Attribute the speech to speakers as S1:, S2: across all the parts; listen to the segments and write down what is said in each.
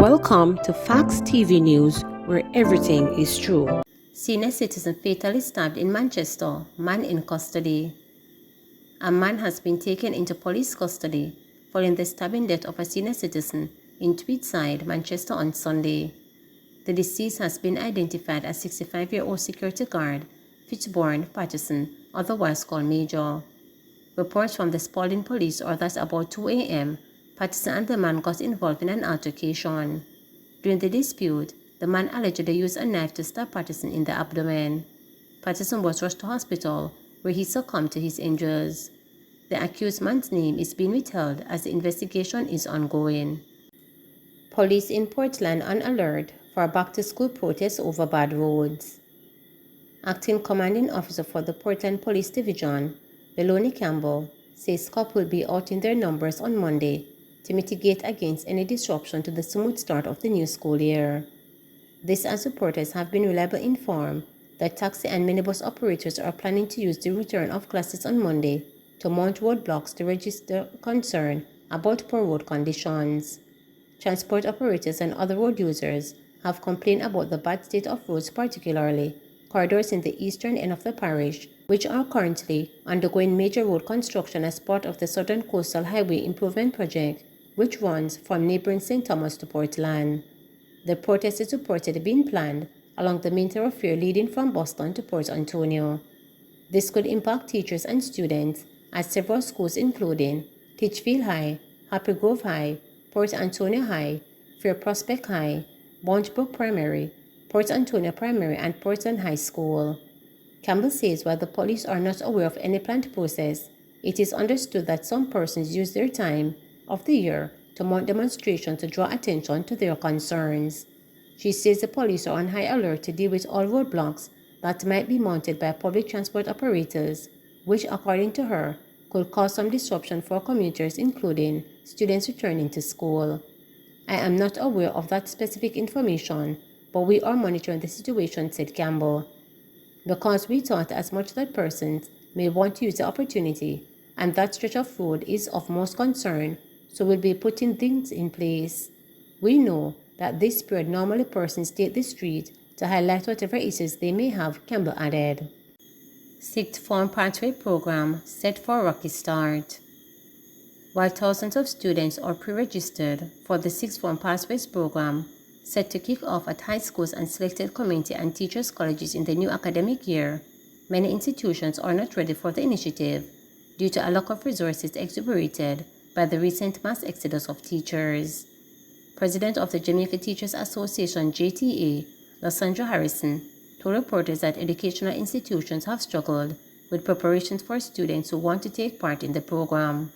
S1: Welcome to Facts TV News, where everything is true.
S2: Senior citizen fatally stabbed in Manchester, man in custody. A man has been taken into police custody following the stabbing death of a senior citizen in Tweedside, Manchester on Sunday. The deceased has been identified as 65-year-old security guard Fitzbourne Patterson, otherwise called Major. Reports from the Spalding police are that about 2 a.m., Patterson and the man got involved in an altercation. During the dispute, the man allegedly used a knife to stab Patterson in the abdomen. Patterson was rushed to hospital, where he succumbed to his injuries. The accused man's name is being withheld as the investigation is ongoing. Police in Portland on alert for a back-to-school protest over bad roads. Acting commanding officer for the Portland Police Division, Veloni Campbell, says cops will be out in their numbers on Monday to mitigate against any disruption to the smooth start of the new school year. This as reporters have been reliably informed that taxi and minibus operators are planning to use the return of classes on Monday to mount roadblocks to register concern about poor road conditions. Transport operators and other road users have complained about the bad state of roads, particularly corridors in the eastern end of the parish, which are currently undergoing major road construction as part of the Southern Coastal Highway Improvement Project, which runs from neighboring St. Thomas to Portland. The protest is reported being planned along the main thoroughfare leading from Boston to Port Antonio. This could impact teachers and students at several schools including Titchfield High, Happy Grove High, Port Antonio High, Fair Prospect High, Bunchbrook Primary, Port Antonio Primary, and Portland High School. Campbell says while the police are not aware of any planned process, it is understood that some persons use their time of the year to mount demonstrations to draw attention to their concerns. She says the police are on high alert to deal with all roadblocks that might be mounted by public transport operators, which, according to her, could cause some disruption for commuters, including students returning to school. I am not aware of that specific information, but we are monitoring the situation, said Campbell. Because we thought as much that persons may want to use the opportunity, and that stretch of road is of most concern, so we'll be putting things in place. We know that this period normally persons take the street to highlight whatever issues they may have, Campbell added. Sixth Form Pathway Program set for a rocky start. While thousands of students are pre-registered for the Sixth Form Pathways Program, set to kick off at high schools and selected community and teachers' colleges in the new academic year, many institutions are not ready for the initiative due to a lack of resources exacerbated by the recent mass exodus of teachers. President of the Jamaica Teachers Association JTA, Lysandra Harrison, told reporters that educational institutions have struggled with preparations for students who want to take part in the program.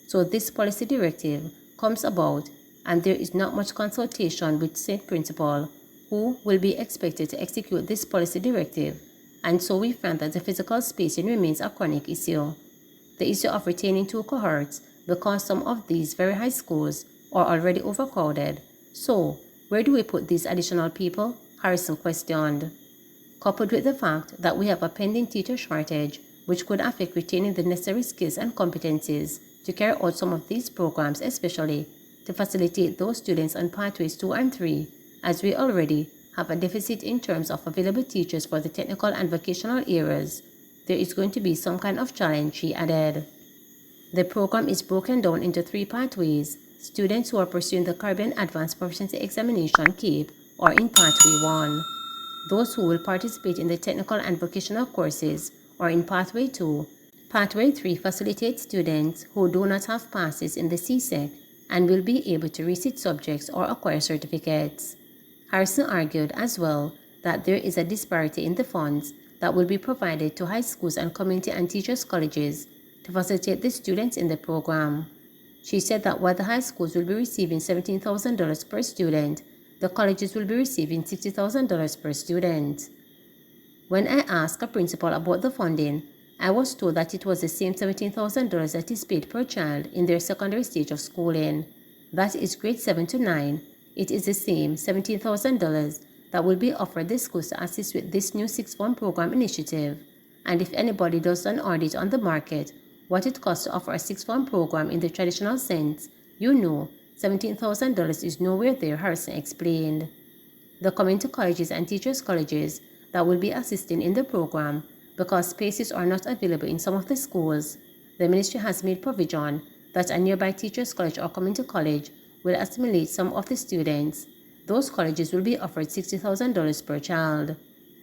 S2: So this policy directive comes about and there is not much consultation with St. Principal, who will be expected to execute this policy directive, and so we found that the physical spacing remains a chronic issue. The issue of retaining two cohorts because some of these very high schools are already overcrowded. So, where do we put these additional people? Harrison questioned. Coupled with the fact that we have a pending teacher shortage, which could affect retaining the necessary skills and competencies to carry out some of these programs, especially to facilitate those students on pathways 2 and 3, as we already have a deficit in terms of available teachers for the technical and vocational areas, there is going to be some kind of challenge, she added. The program is broken down into 3 pathways. Students who are pursuing the Caribbean Advanced Proficiency Examination (CAPE) are in Pathway 1. Those who will participate in the technical and vocational courses are in Pathway 2. Pathway 3 facilitates students who do not have passes in the CSEC and will be able to resit subjects or acquire certificates. Harrison argued as well that there is a disparity in the funds that will be provided to high schools and community and teachers' colleges to facilitate the students in the program. She said that while the high schools will be receiving $17,000 per student, the colleges will be receiving $60,000 per student. When I asked a principal about the funding, I was told that it was the same $17,000 that is paid per child in their secondary stage of schooling. That is grade 7 to 9. It is the same $17,000 that will be offered the schools to assist with this new Sixth Form program initiative. And if anybody does an audit on the market, what it costs to offer a Sixth Form program in the traditional sense, you know $17,000 is nowhere there, Harrison explained. The community colleges and teachers' colleges that will be assisting in the program, because spaces are not available in some of the schools, the ministry has made provision that a nearby teachers' college or community college will assimilate some of the students. Those colleges will be offered $60,000 per child.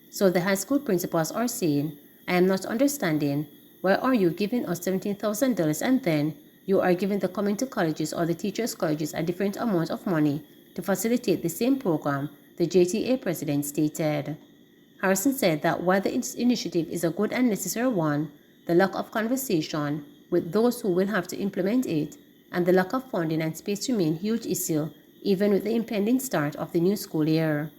S2: So the high school principals are saying, I am not understanding, why are you giving us $17,000 and then you are giving the community colleges or the teachers' colleges a different amount of money to facilitate the same program, the JTA president stated. Harrison said that while the initiative is a good and necessary one, the lack of conversation with those who will have to implement it and the lack of funding and space remain huge issue even with the impending start of the new school year.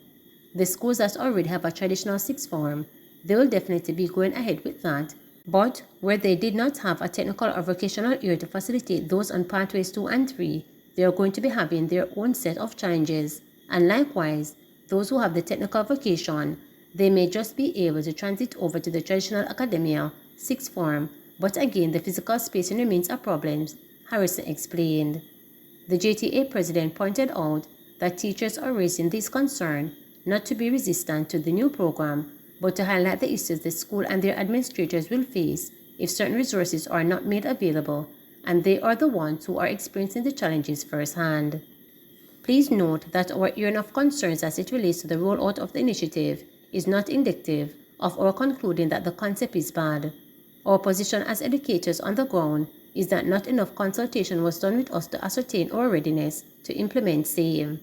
S2: The schools that already have a traditional sixth form, they will definitely be going ahead with that, but where they did not have a technical or vocational year to facilitate those on pathways 2 and 3, they are going to be having their own set of challenges, and likewise, those who have the technical vocation, they may just be able to transit over to the traditional academia, sixth form, but again the physical spacing remains a problem, Harrison explained. The JTA president pointed out that teachers are raising this concern not to be resistant to the new program, but to highlight the issues the school and their administrators will face if certain resources are not made available, and they are the ones who are experiencing the challenges firsthand. Please note that our hearing of concerns as it relates to the rollout of the initiative is not indicative of our concluding that the concept is bad. Our position as educators on the ground is that not enough consultation was done with us to ascertain our readiness to implement same.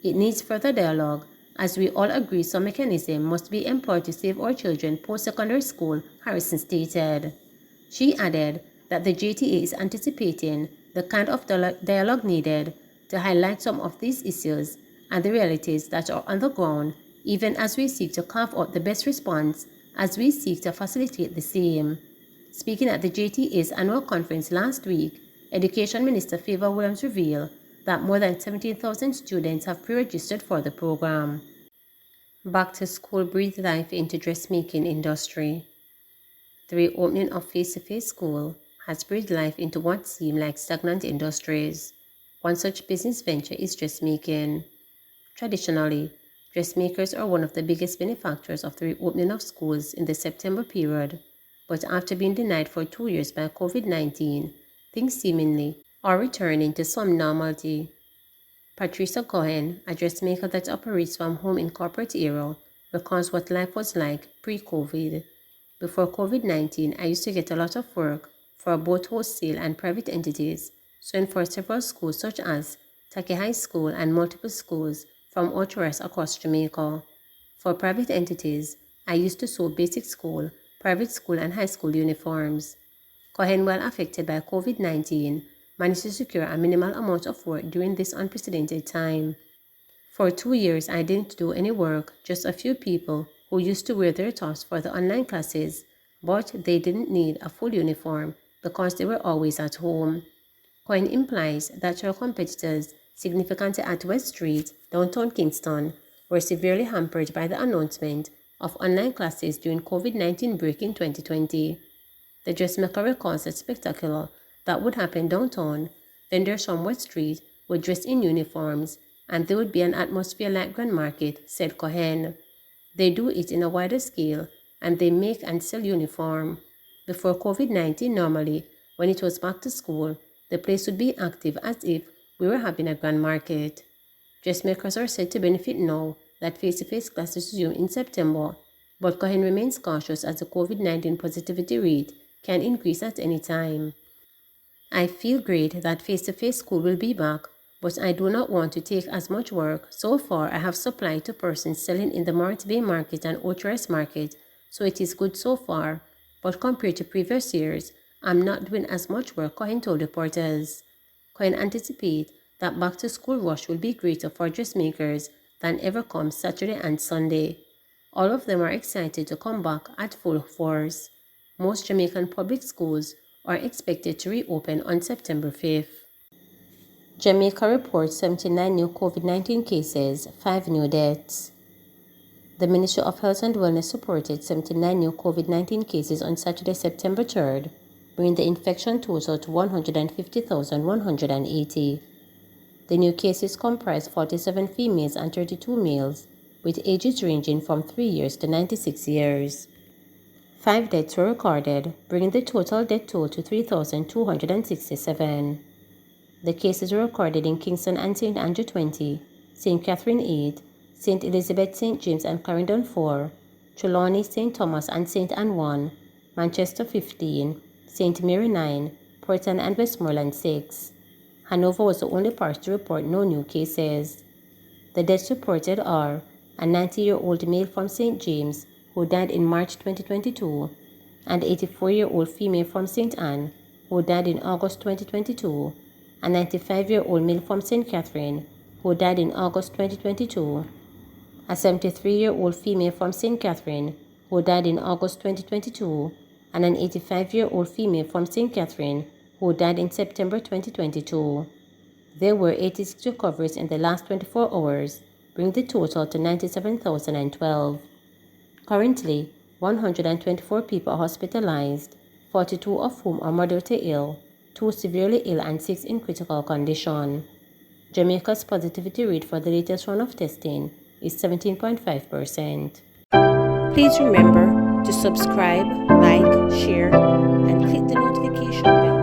S2: It needs further dialogue, as we all agree some mechanism must be employed to save our children post-secondary school, Harrison stated. She added that the JTA is anticipating the kind of dialogue needed to highlight some of these issues and the realities that are on the ground, even as we seek to carve out the best response as we seek to facilitate the same. Speaking at the JTA's annual conference last week, Education Minister Favor Williams revealed that more than 17,000 students have pre-registered for the program. Back to school breathed life into dressmaking industry. The reopening of face-to-face school has breathed life into what seem like stagnant industries. One such business venture is dressmaking. Traditionally, dressmakers are one of the biggest benefactors of the reopening of schools in the September period, but after being denied for 2 years by COVID-19, things seemingly are returning to some normality. Patricia Cohen, a dressmaker that operates from home in corporate era, recalls what life was like pre-COVID. Before COVID-19, I used to get a lot of work for both wholesale and private entities, sewing for several schools such as Take High School and multiple schools from all tourists across Jamaica. For private entities, I used to sew basic school, private school and high school uniforms. Cohen, while affected by COVID-19, managed to secure a minimal amount of work during this unprecedented time. For 2 years, I didn't do any work, just a few people who used to wear their tops for the online classes, but they didn't need a full uniform because they were always at home. Cohen implies that her competitors, significantly at West Street, downtown Kingston, were severely hampered by the announcement of online classes during COVID-19 break in 2020. The dressmaker recalls a spectacular that would happen downtown. Vendors from West Street would dress in uniforms, and there would be an atmosphere like Grand Market, said Cohen. They do it in a wider scale, and they make and sell uniform. Before COVID-19, normally, when it was back to school, the place would be active as if we were having a Grand Market. Dressmakers are said to benefit now that face-to-face classes resume in September, but Cohen remains cautious as the COVID-19 positivity rate can increase at any time. I feel great that face-to-face school will be back, but I do not want to take as much work. So far, I have supplied to persons selling in the Morant Bay Market and Old Market, so it is good so far. But compared to previous years, I'm not doing as much work, Cohen told reporters. Cohen anticipates that back-to-school rush will be greater for dressmakers than ever come Saturday and Sunday. All of them are excited to come back at full force. Most Jamaican public schools are expected to reopen on September 5th. Jamaica reports 79 new COVID-19 cases, 5 new deaths. The Ministry of Health and Wellness reported 79 new COVID-19 cases on Saturday, September 3rd, bringing the infection total to 150,180. The new cases comprise 47 females and 32 males, with ages ranging from 3 years to 96 years. 5 deaths were recorded, bringing the total death toll to 3,267. The cases were recorded in Kingston and St. Andrew 20, St. Catherine 8, St. Elizabeth, St. James and Clarendon 4, Trelawney, St. Thomas and St. Anne 1, Manchester 15, St. Mary 9, Portland and Westmoreland 6. Hanover was the only parish to report no new cases. The deaths reported are a 90-year-old male from St. James who died in March 2022, and 84-year-old female from St. Anne who died in August 2022, a 95-year-old male from St. Catherine who died in August 2022, a 73-year-old female from St. Catherine who died in August 2022, and an 85-year-old female from St. Catherine who died in September 2022. There were 86 recoveries in the last 24 hours, bringing the total to 97,012. Currently, 124 people are hospitalized, 42 of whom are moderately ill, 2 severely ill and 6 in critical condition. Jamaica's positivity rate for the latest round of testing is 17.5%.
S1: Please remember to subscribe, like, share, and click the notification bell.